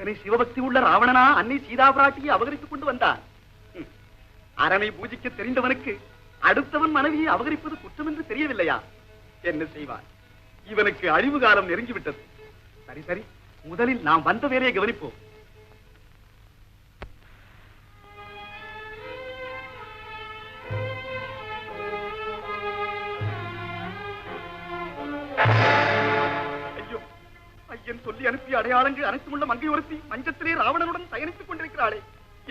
இத்தனை சிவபக்தி உள்ள ராவணனா அன்னை சீதா பிராட்டியை அபகரித்துக் கொண்டு வந்தான். அரணை பூஜிக்க தெரிந்தவனுக்கு அடுத்தவன் மனைவியை அபகரிப்பது குற்றம் என்று தெரியவில்லையா? என்ன செய்வார்? இவனுக்கு அழிவு காலம் நெருங்கிவிட்டது. சரி சரி, முதலில் நாம் வந்த வேலையை கவனிப்போம். ஐயோ, ஐயன் சொல்லி அனுப்பிய அடையாளங்கள் அனைத்தும் உள்ள மங்கை ஒருத்தி மஞ்சத்திலே ராவணனுடன் பயணித்துக் கொண்டிருக்கிறாளே,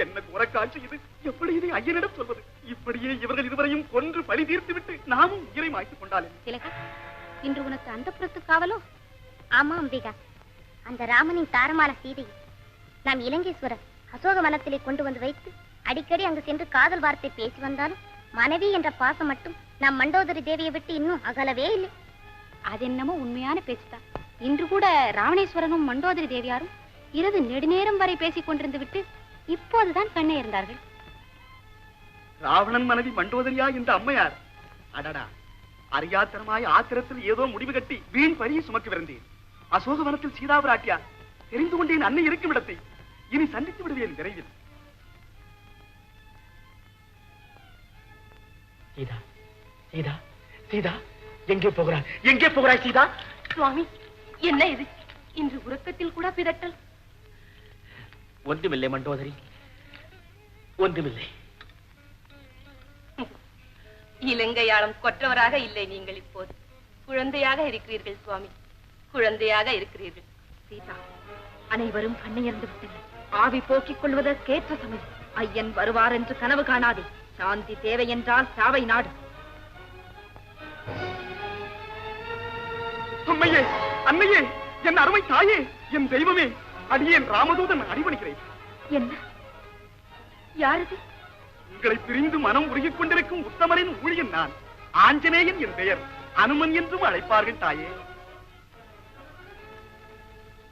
என்ன குறக்காட்சி இது! எப்படி இதை ஐயனிடம் சொல்வது? இப்படியே இவர்கள் இருவரையும் கொன்று பழி தீர்த்து விட்டு நாமும் உயிரை மாய்த்துக் கொண்டாலே. இன்று உனக்கு அந்தப்புறத்து காவலோ? ஆமா அம்பிகா, அந்த ராமனின் தாரமான சீதையை நாம் இலங்கேஸ்வரர் அசோக வனத்திலே கொண்டு வந்து வைத்து அடிக்கடி அங்கு சென்று காதல் வார்த்தை பேசி வந்தாலும் மனைவி என்ற பாசம் மட்டும் நாம் மண்டோதரி தேவியை விட்டு இன்னும் அகலவே இல்லை. அது என்னமோ உண்மையான பேச்சுதான். இன்று கூட ராவணேஸ்வரனும் மண்டோதரி தேவியாரும் இரவு நெடுநேரம் வரை பேசிக் கொண்டிருந்து விட்டு இப்போதுதான் கண்ணே இருந்தார்கள். ராவணன் மனைவி மண்டோதரியா இந்த அம்மையார்? அடடா, அறியாத்தனமாய் ஆத்திரத்தில் ஏதோ முடிவு கட்டி வீண் பரியை சுமக்கவிருந்தேன். அசோகவனத்தில் சீதா பிராட்டியா? தெரிந்து கொண்டேன் அன்னை இருக்கும் இடத்தை. இனி சந்தித்து விடுவேன் விரைவில். சீதா, சீதா, சீதா, எங்கே போகிறாய்? எங்கே போகிறாய் சீதா? சுவாமி, என்ன இது? இன்று உறக்கத்தில் கூட பிதட்டல். ஒன்றுமில்லை மண்டோதரி, ஒன்றுமில்லை. இலங்கையாளம் கொற்றவராக இல்லை நீங்கள் இப்போது. குழந்தையாக இருக்கிறீர்கள் சுவாமி, குழந்தையாக இருக்கிறீர்கள். சீதா, அனைவரும் கண்ணையர்ந்து விட்டனர். ஆவி போக்கிக் கொள்வதற்கேற்ற சமயம். ஐயன் வருவார் என்று கனவு காணாதே. சாந்தி தேவை என்றால் சாவை நாடு. அம்மையே, அன்னையே, என் அருமை தாயே, என் தெய்வமே, அடியேன் ராமதூதன் அடிபணிக்கிறேன். என்ன? யாரது? உங்களை பிரிந்து மனம் உருகிக் கொண்டிருக்கும் உத்தமரின் ஊழியன் நான். ஆஞ்சநேயன் என் பெயர். அனுமன் என்றும் அழைப்பார்கள் தாயே.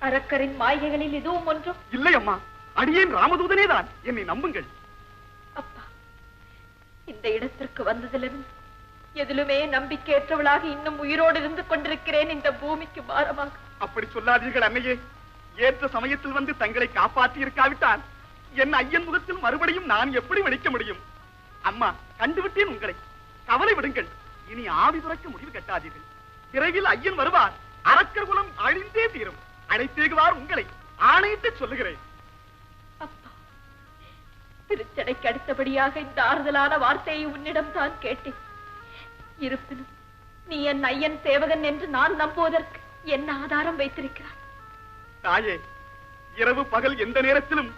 அரக்கரின் மாய்கைகளில் எதுவும் ஒன்றும் இல்லை அம்மா, அடியேன் ராமதூதனே தான். என்னை நம்புங்கள். அப்பா, இந்த இடத்திற்கு வந்ததிலிருந்து எதிலுமே நம்பிக்கையற்றவளாக இன்னும் உயிரோடு இருந்து கொண்டிருக்கிறேன். இந்த பூமிக்கு பாரமாக. அப்படி சொல்லாதீர்கள் அன்னையே. ஏற்ற சமயத்தில் வந்து தங்களை காப்பாற்றி இருக்காவிட்டால் என் ஐயன் முகத்தில் மறுபடியும் நான் எப்படி வடிக்க முடியும்? அம்மா, கண்டுவிட்டேன் உங்களை. கவலை விடுங்கள். இனி ஆவி துறக்க முடிவு கட்டாதீர்கள். விரைவில் ஐயன் வருவார். அரக்கர் குலம் அழிந்தே தீரும். அழைத்தேகுவார் உங்களை. ஆணையிட்டு சொல்லுகிறேன். அப்பா, திருச்சடைக்கு அடுத்தபடியாக இந்த ஆறுதலான வார்த்தையை உன்னிடம் தான் கேட்டேன். இருப்பினும் நீ என் ஐயன் சேவகன் என்று நான் நம்புவதற்கு என்ன ஆதாரம் வைத்திருக்கிறார்? தாயே, இரவு பகல் எந்த நேரத்திலும்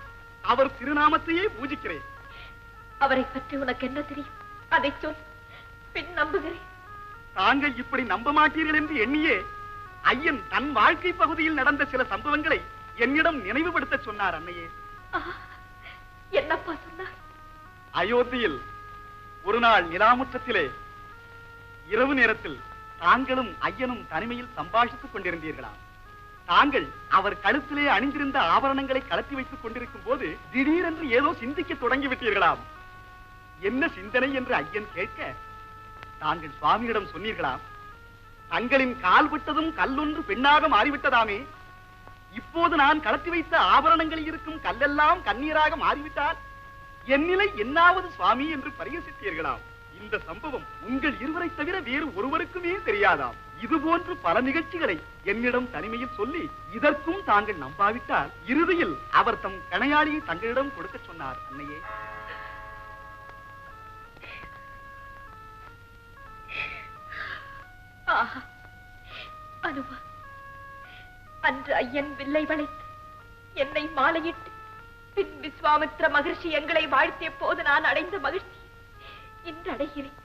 அவர் திருநாமத்தையே பூஜிக்கிறேன். அவரை பற்றி உனக்கு என்ன தெரியும்? அதை சொல், பின் நம்புகிறேன். தாங்கள் இப்படி நம்ப மாட்டீர்கள் என்று எண்ணியே ஐயன் தன் வாழ்க்கை பகுதியில் நடந்த சில சம்பவங்களை என்னிடம் நினைவுபடுத்த சொன்னார் அன்னையே. என்னப்பா சொன்னார்? அயோத்தியில் ஒரு நாள் நிலாமுற்றத்திலே இரவு நேரத்தில் தாங்களும் ஐயனும் தனிமையில் சம்பாஷித்துக் கொண்டிருந்தீர்களாம். தாங்கள் அவர் கழுத்திலே அணிந்திருந்த ஆபரணங்களை கலத்தி வைத்துக் கொண்டிருக்கும் போது திடீரென்று ஏதோ சிந்திக்க தொடங்கிவிட்டீர்களாம். என்ன சிந்தனை என்று ஐயன் கேட்க தாங்கள் சுவாமியிடம் சொன்னீர்களாம், தங்களின் கால் விட்டதும் கல்லொன்று பெண்ணாக மாறிவிட்டதாமே, இப்போது நான் கலத்தி வைத்த ஆபரணங்களில் இருக்கும் கல்லெல்லாம் கண்ணீராக மாறிவிட்டால் என் நிலை என்னாவது சுவாமி என்று பரிகசித்தீர்களாம். இந்த சம்பவம் உங்கள் இருவரை தவிர வேறு ஒருவருக்குமே தெரியாதாம். இது போன்று பல நிகழ்ச்சிகளை என்னிடம் தனிமையில் சொல்லி இதற்கும் தாங்கள் நம்பாவிட்டால் இறுதியில் அவர் தம் கணையாளியை தங்களிடம் கொடுக்க சொன்னார் அன்னையே. ஆஹா, அனுபா, அன்று ஐயன் வில்லை வளைத்து என்னை மாலையிட்டு பின் விஸ்வாமித்ர மகிழ்ச்சி எங்களை வாழ்த்திய போது நான் அடைந்த மகிழ்ச்சி இன்று அடைகிறேன்.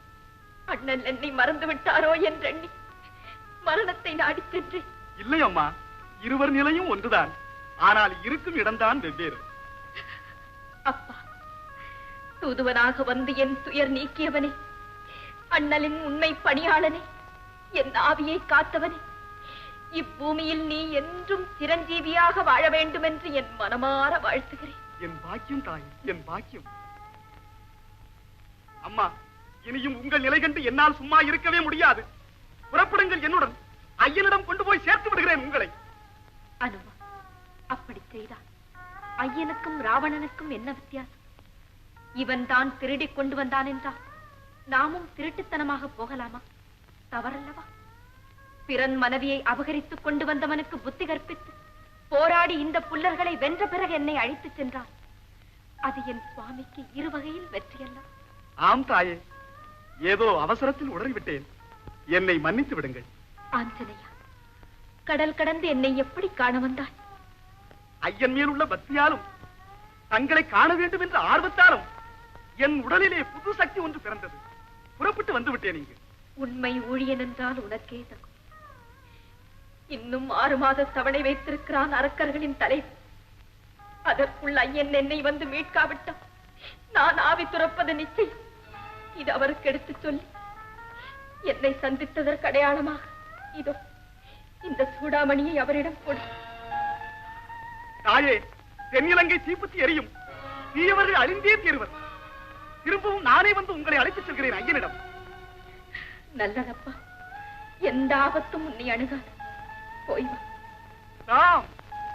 அண்ணன் என்னை மறந்து விட்டாரோ என்றெண்ணி மரணத்தை நாடி சென்றேன். இல்லை அம்மா, இருவர் நிலையும் ஒன்றுதான். ஆனால் இருக்கும் இடம்தான் வெவ்வேறு. அப்பா, தூதுவனாக வந்து என் துயர் நீக்கியவனே, அண்ணலின் உண்மை பணியாளனே, என் ஆவியை காத்தவனே, இப்பூமியில் நீ என்றும் சிரஞ்சீவியாக வாழ வேண்டும் என்று என் மனமாற வாழ்த்துகிறேன். என் பாக்கியம் தாய், என் பாக்கியம். அம்மா, இனியும் உங்கள் நிலை கண்டு என்னால் சும்மா இருக்கவே முடியாது. புறப்படுங்கள் என்னுடன். ஐயனிடம் கொண்டு போய் சேர்த்து விடுகிறேன் உங்களை. அனுமா, அப்படி செய்தால் ஐயனுக்கும் ராவணனுக்கும் என்ன வித்தியாசம்? இவன் தான் திருடி கொண்டு வந்தான் என்றால் நாமும் திருட்டுத்தனமாக போகலாமா? தவறல்லவா? பிறன் மனைவியை அபகரித்துக் கொண்டு வந்தவனுக்கு புத்தி கற்பித்து போராடி இந்த புல்லர்களை வென்ற பிறகு என்னை அழைத்துச் சென்றான். அது என் சுவாமிக்கு இருவகையில் வெற்றியல்ல. ஆம் தாயே, ஏதோ அவசரத்தில் உளறிவிட்டேன். என்னை மன்னித்து விடுங்கள். ஆஞ்சனையா, கடல் கடந்து என்னை எப்படி காண வந்தாய்? ஐயன் மேல் உள்ள பக்தியாலும் தங்களை காண வேண்டும் என்ற ஆர்வத்தாலும் என் உடலிலே புது சக்தி ஒன்று பிறந்தது. புறப்பட்டு வந்து விட்டேன். இங்கு உண்மை ஊழியன் என்றால் உனக்கே தகும். இன்னும் 6 மாத தவணை வைத்திருக்கிறான் அரக்கர்களின் தலைவர். அதற்குள் ஐயன் என்னை வந்து மீட்காவிட்டான் நான் ஆவி துறப்பது நிச்சயம். இது அவருக்கு எடுத்துச் சொல்லி என்னை சந்தித்ததற்கு அடையாளமாக இதோ இந்த சூடாமணியை அவரிடம் கொடு. தாயே, தென்னிலங்கை தீப்பற்றி எரியும். தீயவர்கள் அழிந்தே தீர்வர். திரும்பவும் நானே வந்து உங்களை அழைத்துச் செல்கிறேன் ஐயனிடம். நல்லதப்பா, எந்த ஆபத்தும் உன்னை அணுகாது. போய் வா. ராம்.